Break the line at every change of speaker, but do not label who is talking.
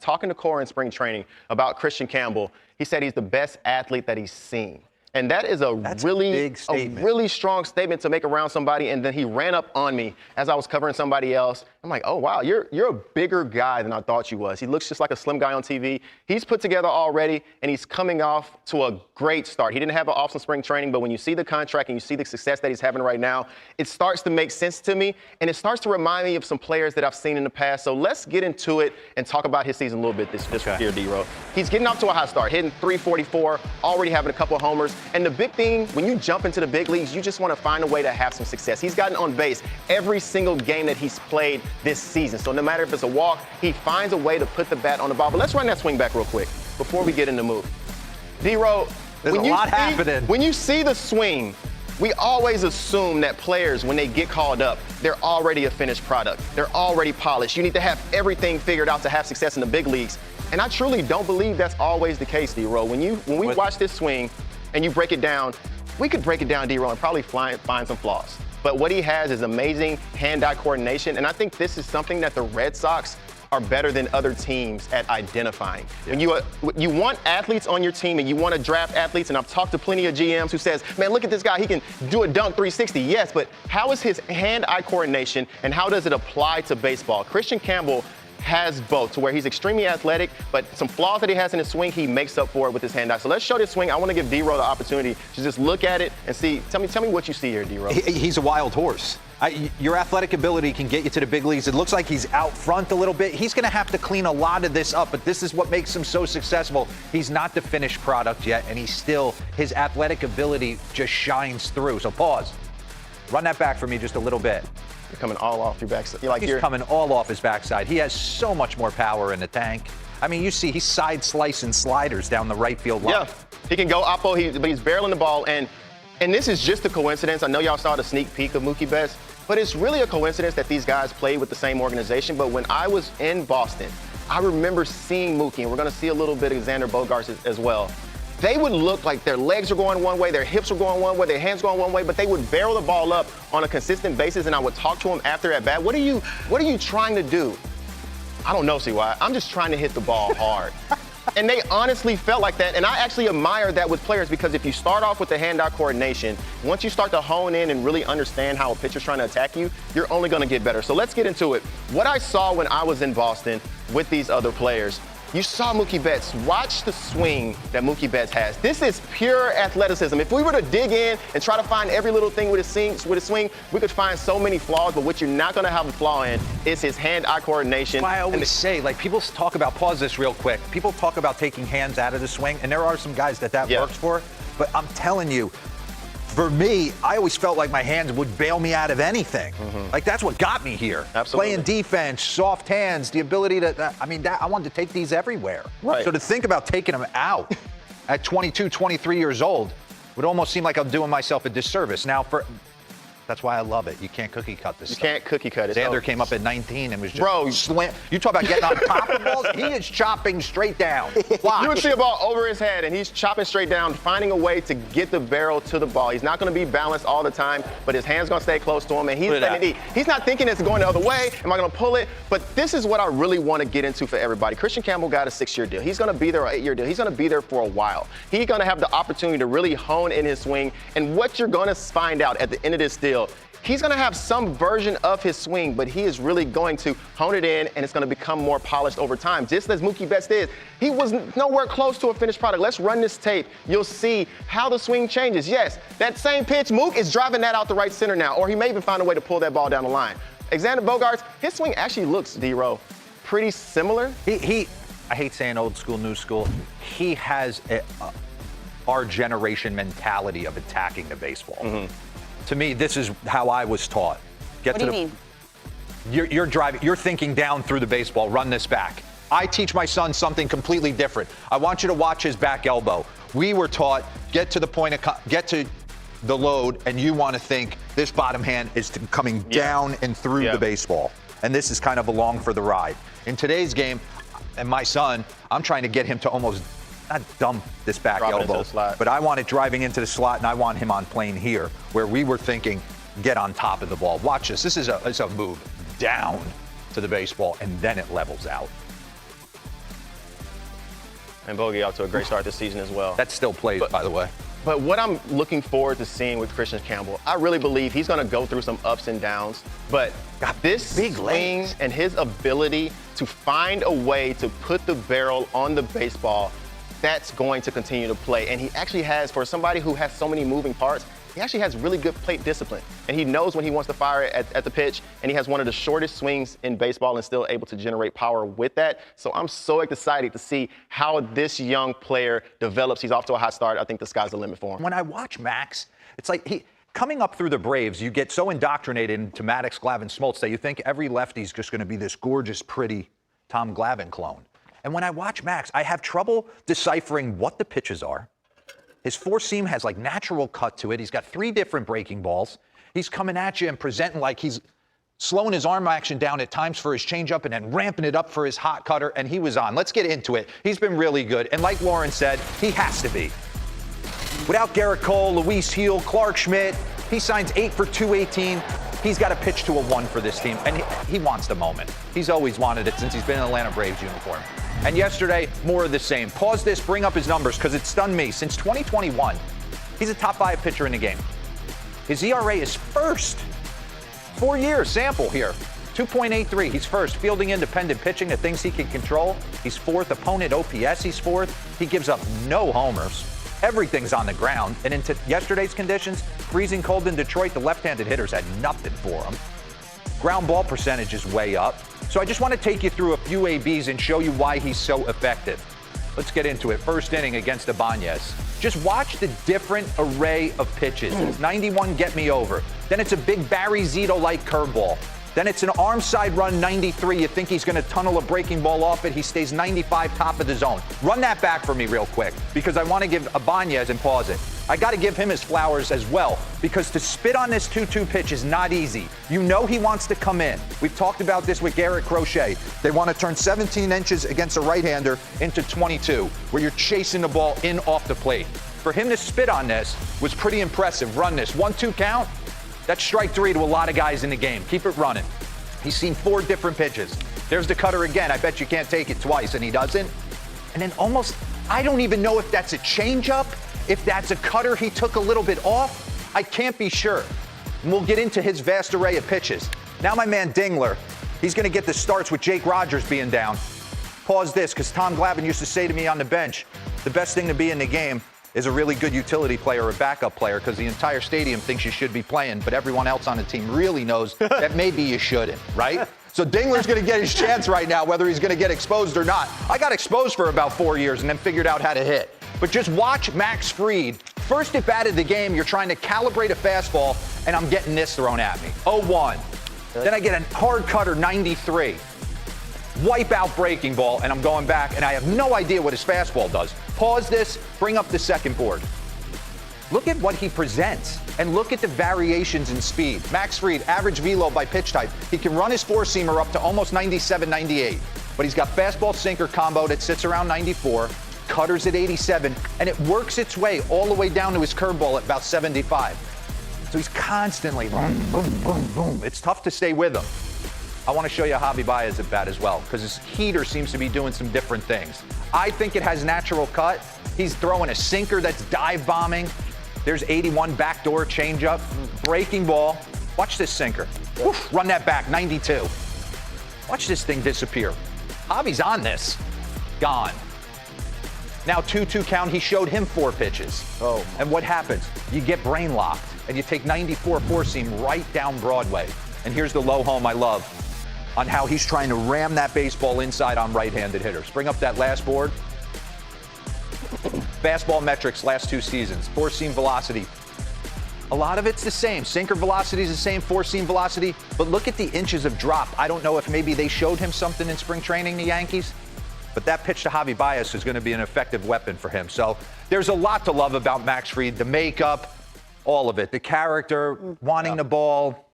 talking to Core in spring training about Kristian Campbell, he said he's the best athlete that he's seen. And that is
That's a
really strong statement to make around somebody. And then he ran up on me as I was covering somebody else. I'm like, oh, wow, you're a bigger guy than I thought you was. He looks just like a slim guy on TV. He's put together already, and he's coming off to a great start. He didn't have an awesome spring training, but when you see the contract and you see the success that he's having right now, it starts to make sense to me, and it starts to remind me of some players that I've seen in the past. So let's get into it and talk about his season a little bit this year, D-Row. He's getting off to a hot start, hitting .344, already having a couple of homers. And the big thing, when you jump into the big leagues, you just want to find a way to have some success. He's gotten on base every single game that he's played this season. So no matter if it's a walk, he finds a way to put the bat on the ball. But let's run that swing back real quick before we get in the move. D-Row, when you see the swing, we always assume that players, when they get called up, they're already a finished product. They're already polished. You need to have everything figured out to have success in the big leagues. And I truly don't believe that's always the case, D-Row. When we watch this swing and you break it down, we could break it down, D-Row, and probably find some flaws. But what he has is amazing hand-eye coordination, and I think this is something that the Red Sox are better than other teams at identifying. Yeah. When you want athletes on your team and you want to draft athletes, and I've talked to plenty of GMs who says, man, look at this guy, he can do a dunk 360. Yes, but how is his hand-eye coordination and how does it apply to baseball? Kristian Campbell has both, to where he's extremely athletic, but some flaws that he has in his swing, he makes up for it with his hand-eye. So let's show this swing. I want to give D-Row the opportunity to just look at it and see. Tell me what you see here, D-Row.
He's a wild horse. Your athletic ability can get you to the big leagues. It looks like he's out front a little bit. He's going to have to clean a lot of this up, but this is what makes him so successful. He's not the finished product yet, and his athletic ability just shines through. So pause. Run that back for me just a little bit.
You're coming all off your backside.
He's coming all off his backside. He has so much more power in the tank. I mean, you see, he's side slicing sliders down the right field line.
Yeah, he can go oppo, but he's barreling the ball. And this is just a coincidence. I know y'all saw the sneak peek of Mookie Betts, but it's really a coincidence that these guys played with the same organization. But when I was in Boston, I remember seeing Mookie, and we're going to see a little bit of Xander Bogaerts as well. They would look like their legs are going one way, their hips are going one way, their hands going one way, but they would barrel the ball up on a consistent basis, and I would talk to them after at bat. What are you trying to do? I don't know, CY. I'm just trying to hit the ball hard. And they honestly felt like that, and I actually admire that with players, because if you start off with the hand-eye coordination, once you start to hone in and really understand how a pitcher's trying to attack you, you're only going to get better. So let's get into it. What I saw when I was in Boston with these other players, you saw Mookie Betts. Watch the swing that Mookie Betts has. This is pure athleticism. If we were to dig in and try to find every little thing with his swing, we could find so many flaws, but what you're not going to have a flaw in is his hand-eye coordination.
That's why I always say, people talk about, pause this real quick, people talk about taking hands out of the swing, and there are some guys that works for, but I'm telling you, for me, I always felt like my hands would bail me out of anything. Mm-hmm. Like, that's what got me here.
Absolutely.
Playing defense, soft hands, the ability to, I wanted to take these everywhere.
Right.
So to think about taking them out at 22, 23 years old would almost seem like I'm doing myself a disservice. Now, that's why I love it. You can't cookie cut this stuff.
You can't cookie cut it.
Xander came up at 19 and was just slam. You talk about getting on top of balls. He is chopping straight down. Watch.
You would see a ball over his head, and he's chopping straight down, finding a way to get the barrel to the ball. He's not going to be balanced all the time, but his hand's going to stay close to him, and he's not thinking it's going the other way. Am I going to pull it? But this is what I really want to get into for everybody. Kristian Campbell got a 6-year deal. He's going to be there, an 8-year deal. He's going to be there for a while. He's going to have the opportunity to really hone in his swing, and what you're going to find out at the end of this deal, he's going to have some version of his swing, but he is really going to hone it in, and it's going to become more polished over time, just as Mookie Betts did. He was nowhere close to a finished product. Let's run this tape. You'll see how the swing changes. Yes, that same pitch, Mook is driving that out the right center now, or he may even find a way to pull that ball down the line. Xander Bogaerts, his swing actually looks, D-Row, pretty similar.
I hate saying old school, new school. He has our generation mentality of attacking the baseball. Mm-hmm. To me, this is how I was taught.
What do you mean?
You're driving, you're thinking down through the baseball, run this back. I teach my son something completely different. I want you to watch his back elbow. We were taught, get to the load, and you want to think this bottom hand is coming down and through the baseball. And this is kind of along for the ride. In today's game, and my son, I'm trying to get him to almost not dump this back elbow, but I want it driving into the slot, and I want him on plane here, where we were thinking, get on top of the ball. Watch this. This is a move down to the baseball, and then it levels out.
And Bogey off to a great start this season as well.
That still plays, by the way.
But what I'm looking forward to seeing with Kristian Campbell, I really believe he's going to go through some ups and downs. But this
big
swing
legs
and his ability to find a way to put the barrel on the baseball, that's going to continue to play. And he actually has, for somebody who has so many moving parts, he actually has really good plate discipline. And he knows when he wants to fire at the pitch, and he has one of the shortest swings in baseball and still able to generate power with that. So I'm so excited to see how this young player develops. He's off to a hot start. I think the sky's the limit for him.
When I watch Max, it's like coming up through the Braves, you get so indoctrinated into Maddox, Glavine, Smoltz that you think every lefty's just going to be this gorgeous, pretty Tom Glavine clone. And when I watch Max, I have trouble deciphering what the pitches are. His four-seam has like natural cut to it. He's got 3 different breaking balls. He's coming at you and presenting like he's slowing his arm action down at times for his changeup and then ramping it up for his hot cutter, and he was on. Let's get into it. He's been really good, and like Lauren said, he has to be. Without Garrett Cole, Luis Heel, Clark Schmidt, he signs 8 for 218. He's got to pitch to a 1 for this team, and he wants the moment. He's always wanted it since he's been in Atlanta Braves uniform. And yesterday, more of the same. Pause this, bring up his numbers, because it stunned me. Since 2021, he's a top 5 pitcher in the game. His ERA is first. 4 years sample here. 2.83. He's first. Fielding independent pitching, the things he can control. He's 4th. Opponent OPS, he's 4th. He gives up no homers. Everything's on the ground. And in yesterday's conditions, freezing cold in Detroit, the left-handed hitters had nothing for him. Ground ball percentage is way up. So I just want to take you through a few ABs and show you why he's so effective. Let's get into it. First inning against Ibanez. Just watch the different array of pitches. It's 91, get me over. Then it's a big Barry Zito-like curveball. Then it's an arm side run 93. You think he's going to tunnel a breaking ball off it. He stays 95 top of the zone. Run that back for me real quick because I want to give Ibanez, and pause it, I got to give him his flowers as well because to spit on this 2-2 pitch is not easy. You know he wants to come in. We've talked about this with Garrett Crochet. They want to turn 17 inches against a right-hander into 22 where you're chasing the ball in off the plate. For him to spit on this was pretty impressive. Run this. 1-2 count. That's strike 3 to a lot of guys in the game. Keep it running. He's seen 4 different pitches. There's the cutter again. I bet you can't take it twice, and he doesn't. And then almost, I don't even know if that's a changeup, if that's a cutter he took a little bit off. I can't be sure. And we'll get into his vast array of pitches. Now my man Dingler, he's going to get the starts with Jake Rogers being down. Pause this, because Tom Glavine used to say to me on the bench, the best thing to be in the game is a really good utility player or a backup player because the entire stadium thinks you should be playing, but everyone else on the team really knows that maybe you shouldn't, right? So Dingler's going to get his chance right now, whether he's going to get exposed or not. I got exposed for about 4 years and then figured out how to hit. But just watch Max Fried. First at bat of the game, you're trying to calibrate a fastball, and I'm getting this thrown at me. 0-1. Then I get a hard cutter, 93. Wipe out breaking ball, and I'm going back, and I have no idea what his fastball does. Pause this, bring up the second board. Look at what he presents, and look at the variations in speed. Max Fried, average velo by pitch type. He can run his four-seamer up to almost 97, 98, but he's got fastball-sinker combo that sits around 94, cutters at 87, and it works its way all the way down to his curveball at about 75. So he's constantly boom, boom, boom, boom. It's tough to stay with him. I want to show you Javi Baez at bat as well, because his heater seems to be doing some different things. I think it has natural cut. He's throwing a sinker that's dive bombing. There's 81 backdoor changeup, breaking ball. Watch this sinker. Woof, run that back, 92. Watch this thing disappear. Javi's on this. Gone. Now 2-2 count, he showed him 4 pitches.
Oh.
And what happens? You get brain locked, and you take 94 four-seam right down Broadway. And here's the low home I love on how he's trying to ram that baseball inside on right-handed hitters. Bring up that last board. Fastball metrics last 2 seasons. Four-seam velocity. A lot of it's the same. Sinker velocity is the same, four-seam velocity. But look at the inches of drop. I don't know if maybe they showed him something in spring training, the Yankees. But that pitch to Javi Baez is going to be an effective weapon for him. So there's a lot to love about Max Fried. The makeup, all of it. The character, wanting the ball.